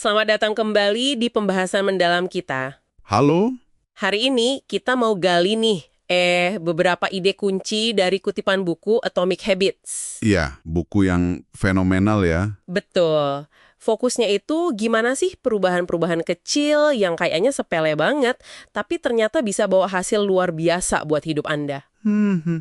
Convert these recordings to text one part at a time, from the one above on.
Selamat datang kembali di pembahasan mendalam kita. Halo? Hari ini kita mau gali nih, beberapa ide kunci dari kutipan buku Atomic Habits. Iya, buku yang fenomenal ya. Betul. Fokusnya itu gimana sih perubahan-perubahan kecil yang kayaknya sepele banget, tapi ternyata bisa bawa hasil luar biasa buat hidup Anda.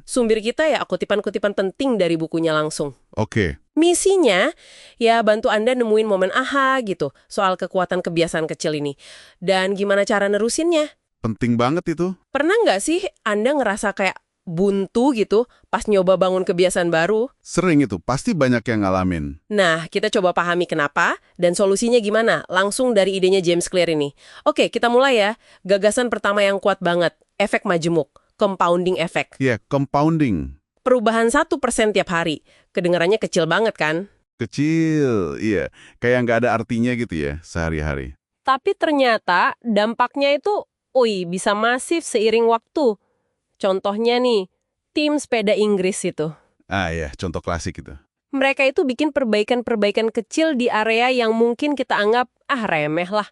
Sumber kita ya kutipan-kutipan penting dari bukunya langsung. Oke. Misinya, ya bantu Anda nemuin momen aha gitu soal kekuatan kebiasaan kecil ini. Dan gimana cara nerusinnya. Penting banget itu. Pernah nggak sih Anda ngerasa kayak buntu gitu pas nyoba bangun kebiasaan baru? Sering itu, pasti banyak yang ngalamin. Nah, kita coba pahami kenapa dan solusinya gimana, langsung dari idenya James Clear ini. Oke, kita mulai ya. Gagasan pertama yang kuat banget, efek majemuk, compounding effect. Iya, compounding. Perubahan 1% tiap hari. Kedengarannya kecil banget kan? Kecil, iya. Kayak nggak ada artinya gitu ya, sehari-hari. Tapi ternyata dampaknya itu, bisa masif seiring waktu. Contohnya nih, tim sepeda Inggris itu. Ah ya, contoh klasik itu. Mereka itu bikin perbaikan-perbaikan kecil di area yang mungkin kita anggap, remeh lah.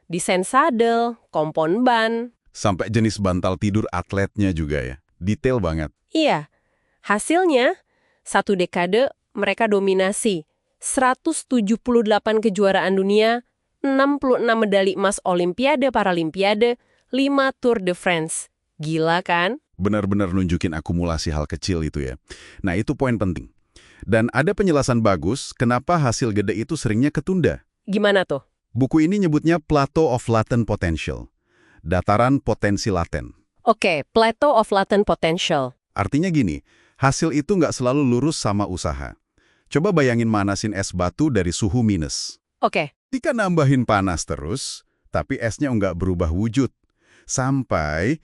Desain sadel, kompon ban. Sampai jenis bantal tidur atletnya juga ya. Detail banget. Iya, hasilnya, 1 dekade mereka dominasi. 178 kejuaraan dunia, 66 medali emas Olimpiade Paralimpiade, 5 Tour de France. Gila kan? Benar-benar nunjukin akumulasi hal kecil itu ya. Nah, itu poin penting. Dan ada penjelasan bagus kenapa hasil gede itu seringnya ketunda. Gimana tuh? Buku ini nyebutnya Plateau of Latent Potential. Dataran potensi laten. Oke, Plateau of Latent Potential. Artinya gini, hasil itu nggak selalu lurus sama usaha. Coba bayangin manasin es batu dari suhu minus. Oke, Jika nambahin panas terus, tapi esnya nggak berubah wujud. Sampai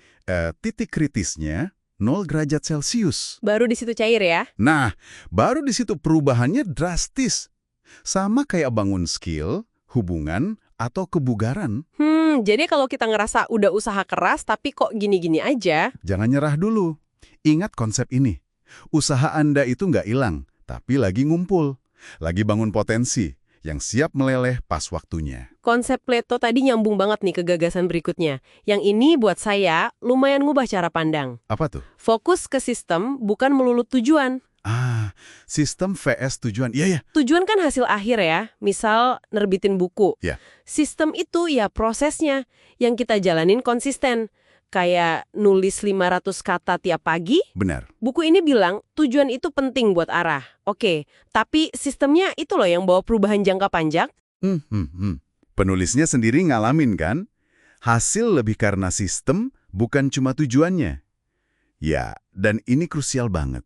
titik kritisnya 0 derajat Celcius. baru di situ cair ya? Nah, baru di situ perubahannya drastis. Sama kayak bangun skill, hubungan, atau kebugaran. Jadi kalau kita ngerasa udah usaha keras tapi kok gini-gini aja, Jangan nyerah dulu. Ingat konsep ini. Usaha Anda itu nggak hilang, tapi lagi ngumpul. Lagi bangun potensi yang siap meleleh pas waktunya. konsep Plato tadi nyambung banget nih ke gagasan berikutnya. Yang ini buat saya lumayan ngubah cara pandang. Apa tuh? Fokus ke sistem bukan melulu tujuan. Sistem VS tujuan. Iya, ya. Tujuan kan hasil akhir ya, misal nerbitin buku. Ya. Sistem itu ya prosesnya yang kita jalanin konsisten. Kayak nulis 500 kata tiap pagi. Benar. Buku ini bilang tujuan itu penting buat arah. Oke, tapi sistemnya itu loh yang bawa perubahan jangka panjang. Penulisnya sendiri ngalamin kan? Hasil lebih karena sistem, bukan cuma tujuannya. Ya, dan ini krusial banget.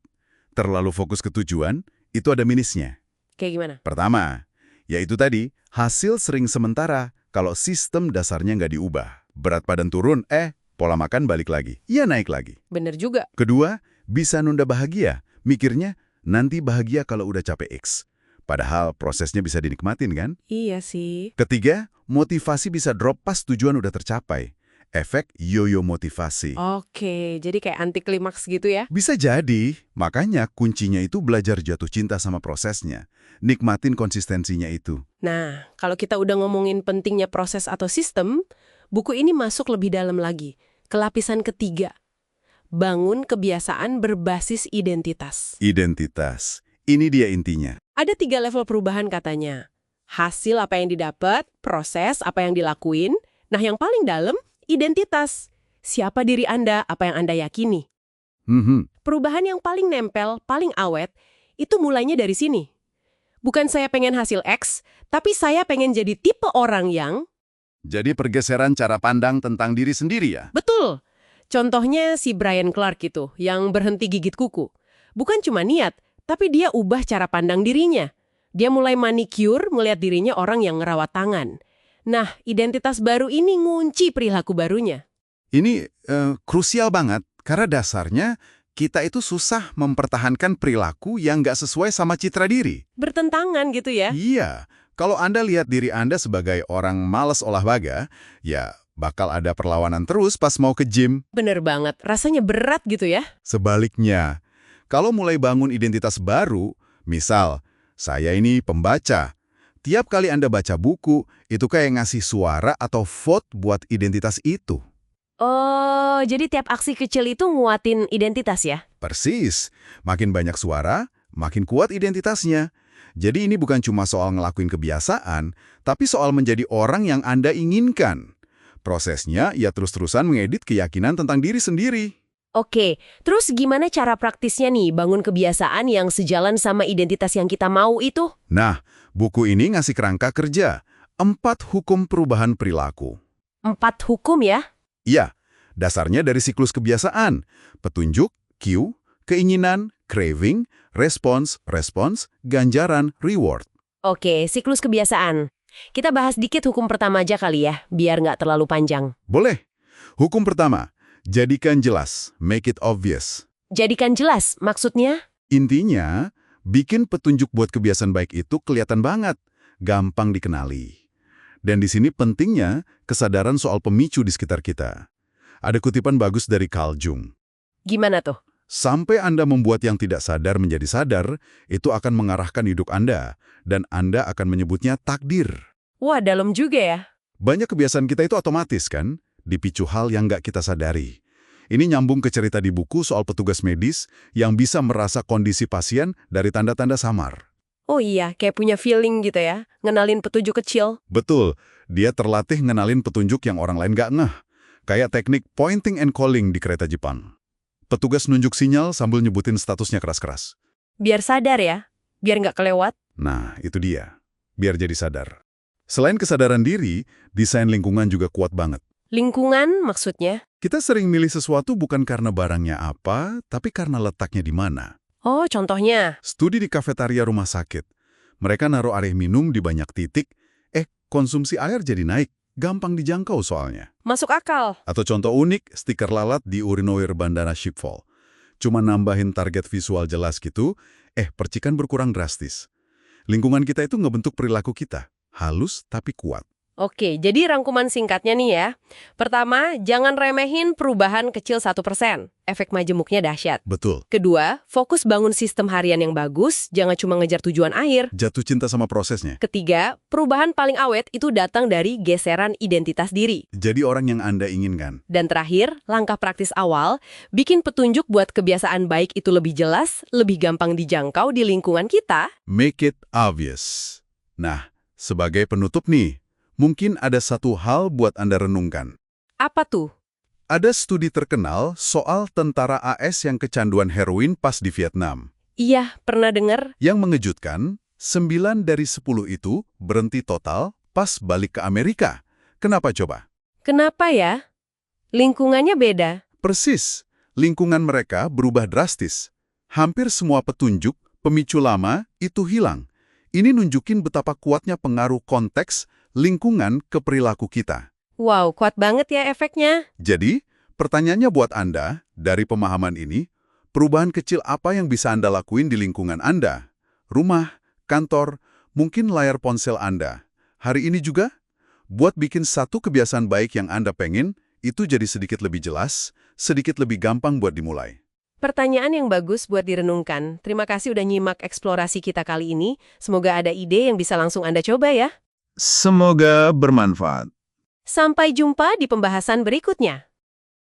Terlalu fokus ke tujuan, itu ada minusnya. Kayak gimana? Pertama, yaitu tadi, hasil sering sementara kalau sistem dasarnya nggak diubah. Berat badan turun, pola makan balik lagi. Ya naik lagi. Bener juga. Kedua, bisa nunda bahagia. Mikirnya, nanti bahagia kalau udah capek X. Padahal prosesnya bisa dinikmatin kan? Iya sih. Ketiga, motivasi bisa drop pas tujuan udah tercapai. Efek yo-yo motivasi. Oke, jadi kayak anti klimaks gitu ya? Bisa jadi, makanya kuncinya itu belajar jatuh cinta sama prosesnya. Nikmatin konsistensinya itu. Nah, kalau kita udah ngomongin pentingnya proses atau sistem, buku ini masuk lebih dalam lagi, ke lapisan ketiga. Bangun kebiasaan berbasis identitas. Identitas. Ini dia intinya. Ada 3 level perubahan katanya. Hasil apa yang didapat, proses apa yang dilakuin, nah yang paling dalam, identitas. Siapa diri Anda, apa yang Anda yakini. Perubahan yang paling nempel, paling awet, itu mulainya dari sini. Bukan saya pengen hasil X, tapi saya pengen jadi tipe orang yang... Jadi pergeseran cara pandang tentang diri sendiri ya? Betul. Contohnya si Brian Clark itu, yang berhenti gigit kuku. Bukan cuma niat, tapi dia ubah cara pandang dirinya. Dia mulai manicure melihat dirinya orang yang ngerawat tangan. Nah, identitas baru ini ngunci perilaku barunya. Ini krusial banget, karena dasarnya kita itu susah mempertahankan perilaku yang nggak sesuai sama citra diri. Bertentangan gitu ya? Iya, kalau Anda lihat diri Anda sebagai orang malas olahraga, ya bakal ada perlawanan terus pas mau ke gym. Bener banget, rasanya berat gitu ya? Sebaliknya, kalau mulai bangun identitas baru, misal, saya ini pembaca, Tiap kali Anda baca buku, itu kayak ngasih suara atau vote buat identitas itu. Oh, jadi tiap aksi kecil itu nguatin identitas ya? Persis. Makin banyak suara, makin kuat identitasnya. Jadi ini bukan cuma soal ngelakuin kebiasaan, tapi soal menjadi orang yang Anda inginkan. Prosesnya, ya terus-terusan mengedit keyakinan tentang diri sendiri. Oke, terus gimana cara praktisnya nih bangun kebiasaan yang sejalan sama identitas yang kita mau itu? Nah, buku ini ngasih kerangka kerja. 4 hukum perubahan perilaku. 4 hukum ya? Iya, dasarnya dari siklus kebiasaan. Petunjuk, cue, keinginan, craving, respons, ganjaran, reward. Oke, siklus kebiasaan. Kita bahas dikit hukum pertama aja kali ya, biar nggak terlalu panjang. Boleh. Hukum pertama, jadikan jelas, make it obvious. Jadikan jelas, maksudnya? Intinya, bikin petunjuk buat kebiasaan baik itu kelihatan banget, gampang dikenali. Dan di sini pentingnya kesadaran soal pemicu di sekitar kita. Ada kutipan bagus dari Carl Jung. Gimana tuh? Sampai Anda membuat yang tidak sadar menjadi sadar, itu akan mengarahkan hidup Anda, dan Anda akan menyebutnya takdir. Wah, dalam juga ya. Banyak kebiasaan kita itu otomatis kan, dipicu hal yang nggak kita sadari. Ini nyambung ke cerita di buku soal petugas medis yang bisa merasa kondisi pasien dari tanda-tanda samar. Oh iya, kayak punya feeling gitu ya, ngenalin petunjuk kecil. Betul, dia terlatih ngenalin petunjuk yang orang lain nggak ngeh. Kayak teknik pointing and calling di kereta Jepang. Petugas nunjuk sinyal sambil nyebutin statusnya keras-keras. Biar sadar ya, biar nggak kelewat. Nah, itu dia. Biar jadi sadar. Selain kesadaran diri, desain lingkungan juga kuat banget. Lingkungan maksudnya? Kita sering milih sesuatu bukan karena barangnya apa, tapi karena letaknya di mana. Oh, contohnya? Studi di kafetaria rumah sakit. Mereka naruh area minum di banyak titik, konsumsi air jadi naik. Gampang dijangkau soalnya. Masuk akal. Atau contoh unik, stiker lalat di urinoir Bandara Schiphol. Cuma nambahin target visual jelas gitu, percikan berkurang drastis. Lingkungan kita itu ngebentuk perilaku kita. Halus tapi kuat. Oke, jadi rangkuman singkatnya nih ya. Pertama, jangan remehin perubahan kecil 1%. Efek majemuknya dahsyat. Betul. Kedua, fokus bangun sistem harian yang bagus, jangan cuma ngejar tujuan akhir. Jatuh cinta sama prosesnya. Ketiga, perubahan paling awet itu datang dari geseran identitas diri. Jadi orang yang Anda inginkan. Dan terakhir, langkah praktis awal, bikin petunjuk buat kebiasaan baik itu lebih jelas, lebih gampang dijangkau di lingkungan kita. Make it obvious. Nah, sebagai penutup nih, mungkin ada satu hal buat Anda renungkan. Apa tuh? Ada studi terkenal soal tentara AS yang kecanduan heroin pas di Vietnam. Iya, pernah dengar. Yang mengejutkan, 9 dari 10 itu berhenti total pas balik ke Amerika. Kenapa coba? Kenapa ya? Lingkungannya beda. Persis, lingkungan mereka berubah drastis. Hampir semua petunjuk, pemicu lama, itu hilang. Ini nunjukin betapa kuatnya pengaruh konteks, lingkungan ke perilaku kita. Wow, kuat banget ya efeknya. Jadi, pertanyaannya buat Anda, dari pemahaman ini, perubahan kecil apa yang bisa Anda lakuin di lingkungan Anda? Rumah, kantor, mungkin layar ponsel Anda. Hari ini juga, buat bikin satu kebiasaan baik yang Anda pengen, itu jadi sedikit lebih jelas, sedikit lebih gampang buat dimulai. Pertanyaan yang bagus buat direnungkan. Terima kasih udah nyimak eksplorasi kita kali ini. Semoga ada ide yang bisa langsung Anda coba ya. Semoga bermanfaat. Sampai jumpa di pembahasan berikutnya.